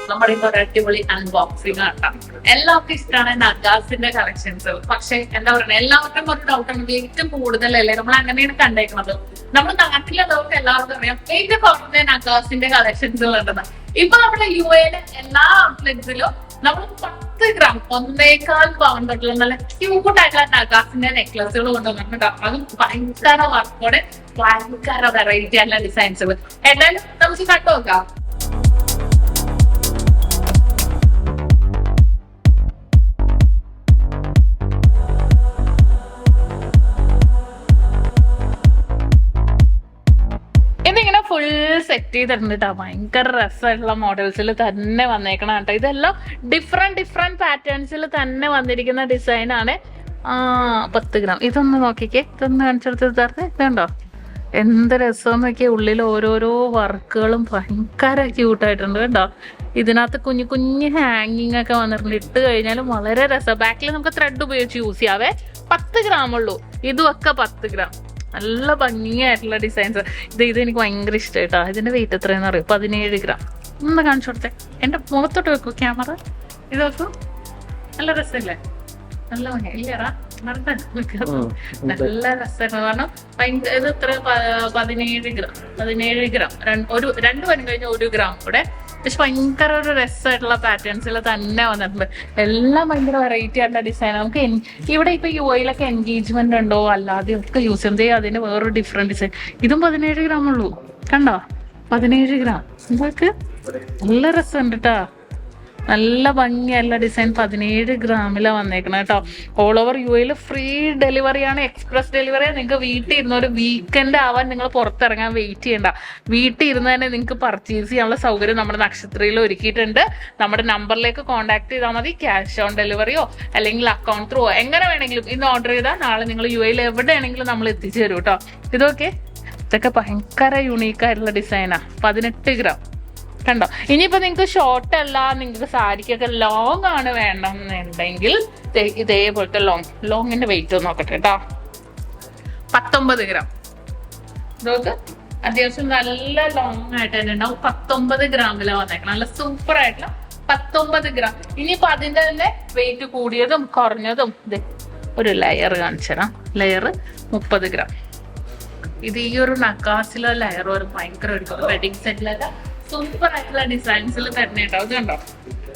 നമ്മുടെ ഇപ്പൊ ഒരു അടിപൊളി അൺബോക്സിംഗ് ആട്ടാം. എല്ലാവർക്കും ഇഷ്ടമാണ് നഗാസിന്റെ കളക്ഷൻസ്. പക്ഷെ എന്താ പറയുക, എല്ലാവർക്കും ഒരു ഡൗട്ട് ആണ്, ഏറ്റവും കൂടുതലല്ലേ നമ്മൾ അങ്ങനെയാണ് കണ്ടേക്കുന്നത്. നമ്മുടെ നാട്ടിലുള്ളവർക്ക് എല്ലാവർക്കും അറിയാം ഏറ്റവും കുറഞ്ഞ നഗാസിന്റെ കളക്ഷൻസ് ഉണ്ടെന്ന്. ഇപ്പൊ നമ്മുടെ UAE എല്ലാ ഔട്ട്ലെറ്റ്സിലും നമ്മൾ 10 ഗ്രാം 1.25 പവൻ തൊട്ടുള്ള നല്ല ക്യൂട്ട് ആയിട്ടുള്ള നഗാസിന്റെ നെക്ലസുകൾ കൊണ്ടുവന്നിട്ടുണ്ട്. അതും ഭയങ്കര വർക്കോടെ ഭയങ്കര വെറൈറ്റി ആയിട്ടുള്ള ഡിസൈൻസുകൾ. എന്തായാലും നമുക്ക് കണ്ടു നോക്കാം. ഇതിങ്ങനെ ഫുൾ സെറ്റ് ചെയ്തിട്ടുണ്ട്. ഭയങ്കര രസമായിട്ടുള്ള മോഡൽസിൽ തന്നെ വന്നേക്കണം കേട്ടോ. ഇതെല്ലാം ഡിഫറെന്റ് പാറ്റേൺസിൽ തന്നെ വന്നിരിക്കുന്ന ഡിസൈൻ ആണ്. 10 ഗ്രാം. ഇതൊന്ന് നോക്കിക്കേ, ഇതൊന്ന് കാണിച്ചെടുത്ത് ഇതുണ്ടോ, എന്ത് രസം നോക്കിയേ. ഉള്ളിൽ ഓരോരോ വർക്കുകളും ഭയങ്കര ക്യൂട്ടായിട്ടുണ്ട് കേട്ടോ. ഇതിനകത്ത് കുഞ്ഞു കുഞ്ഞു ഹാങ്ങിങ് ഒക്കെ വന്നിട്ടുണ്ട്. ഇട്ട് കഴിഞ്ഞാലും വളരെ രസം. ബാക്കിൽ നമുക്ക് ത്രെഡ് ഉപയോഗിച്ച് യൂസ് ചെയ്യാവേ. 10 ഗ്രാം ഉള്ളൂ. ഇതുമൊക്കെ 10 ഗ്രാം. നല്ല ഭംഗിയായിട്ടുള്ള ഡിസൈൻസ്. ഇത് എനിക്ക് ഭയങ്കര ഇഷ്ടമായിട്ടാ. ഇതിന്റെ വെയിറ്റ് എത്രയെന്ന് അറിയും? 17 ഗ്രാം. ഒന്ന് കാണിച്ചു കൊടുത്തേ, എന്റെ മുഖത്തോട്ട് വെക്കൂ ക്യാമറ. ഇത് വെക്കൂ, നല്ല രസമില്ലേ? നല്ല ഭംഗി ഇല്ലടാ, നല്ല രസമാണ്. കാരണം ഇത് ഇത്ര 17 ഗ്രാം. 17 ഗ്രാം. രണ്ട് വരും കഴിഞ്ഞ 1 ഗ്രാം കൂടെ. പക്ഷെ ഭയങ്കര ഒരു രസമായിട്ടുള്ള പാറ്റേൺസിൽ തന്നെ വന്നിട്ടുണ്ട്. എല്ലാം ഭയങ്കര വെറൈറ്റി ആയിട്ടുള്ള ഡിസൈൻ. നമുക്ക് ഇവിടെ ഇപ്പൊ UAE എൻഗേജ്മെന്റ് ഉണ്ടോ അല്ലാതെ ഒക്കെ യൂസ് ചെയ്യുന്നത്. അതിന് വേറൊരു ഡിഫറെന്റ് ഡിസൈൻ. ഇതും 17 ഗ്രാം ഉള്ളൂ. കണ്ടോ, 17 ഗ്രാം. ഇതൊക്കെ നല്ല രസമുണ്ട് കേട്ടോ. നല്ല ഭംഗിയുള്ള ഡിസൈൻ. 17 ഗ്രാമിലാണ് വന്നേക്കണം കേട്ടോ. ഓൾ ഓവർ UAE ഫ്രീ ഡെലിവറിയാണ്, എക്സ്പ്രസ് ഡെലിവറിയാണ്. നിങ്ങൾക്ക് വീട്ടിൽ ഇരുന്ന ഒരു വീക്കെൻഡ് ആവാൻ നിങ്ങൾ പുറത്തിറങ്ങാൻ വെയിറ്റ് ചെയ്യണ്ട. വീട്ടിൽ ഇരുന്ന് തന്നെ നിങ്ങൾക്ക് പർച്ചേസ് ചെയ്യാനുള്ള സൗകര്യം നമ്മുടെ നക്ഷത്രയിൽ ഒരുക്കിയിട്ടുണ്ട്. നമ്മുടെ നമ്പറിലേക്ക് കോൺടാക്ട് ചെയ്താൽ മതി. ക്യാഷ് ഓൺ ഡെലിവറിയോ അല്ലെങ്കിൽ അക്കൗണ്ട് ത്രൂ എങ്ങനെ വേണമെങ്കിലും ഇന്ന് ഓർഡർ ചെയ്താൽ നാളെ നിങ്ങൾ UAE എവിടെയാണെങ്കിലും നമ്മൾ എത്തിച്ചു തരും കേട്ടോ. ഇതൊക്കെ ഭയങ്കര യുണീക്കായിട്ടുള്ള ഡിസൈനാ. 18 ഗ്രാം. കണ്ടോ. ഇനിയിപ്പോ നിങ്ങൾക്ക് ഷോർട്ട് അല്ല, നിങ്ങൾക്ക് സാരിക്കൊക്കെ ലോങ് ആണ് വേണമെന്നുണ്ടെങ്കിൽ ഇതേപോലത്തെ ലോങ്ങിന്റെ വെയിറ്റ് നോക്കട്ടെ കേട്ടോ. 19 ഗ്രാം. ഇതൊക്കെ അത്യാവശ്യം നല്ല ലോങ് ആയിട്ട് തന്നെ ഉണ്ടാവും. 19 ഗ്രാമിലാണ് വന്നേക്കണം. നല്ല സൂപ്പർ ആയിട്ടുള്ള 19 ഗ്രാം. ഇനിയിപ്പോ അതിന്റെ തന്നെ വെയിറ്റ് കൂടിയതും കുറഞ്ഞതും ഒരു ലെയർ കാണിച്ചുതരാം. Layer 30 gram. ഇത് ഈ ഒരു നക്കാസിലെ ലെയർ ഒരു ഭയങ്കര ഒരു വെഡിങ് സെറ്റിലൊക്കെ സൂപ്പർ ആയിട്ടുള്ള ഡിസൈൻസിൽ തന്നെ ഉണ്ടാവും. ഇത് കണ്ടോ,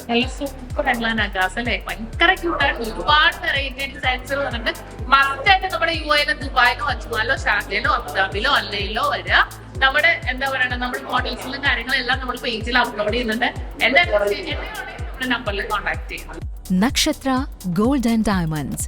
നല്ല സൂപ്പർ ആയിട്ടുള്ള നഗാസ് അല്ലേ? ഭയങ്കര ക്യൂട്ടായിട്ട് ഒരുപാട് വെറൈറ്റി ഡിസൈൻസുകൾ വന്നിട്ട് മസ്റ്റായിട്ട് നമ്മുടെ UAE ദുബായിലോ അജ്മാനിലോ ഷാർജയിലോ അബുദാബിയിലോ അല്ലയിലോ വരിക. നമ്മുടെ എന്താ പറയണ, നമ്മുടെ മോഡൽസിലും കാര്യങ്ങളെല്ലാം നമ്മൾ പേജിൽ അപ്ലോഡ് ചെയ്യുന്നുണ്ട്. എന്തായാലും നമ്മുടെ നമ്പറിൽ കോൺടാക്ട് ചെയ്യണം. Nakshatra Gold and Diamonds,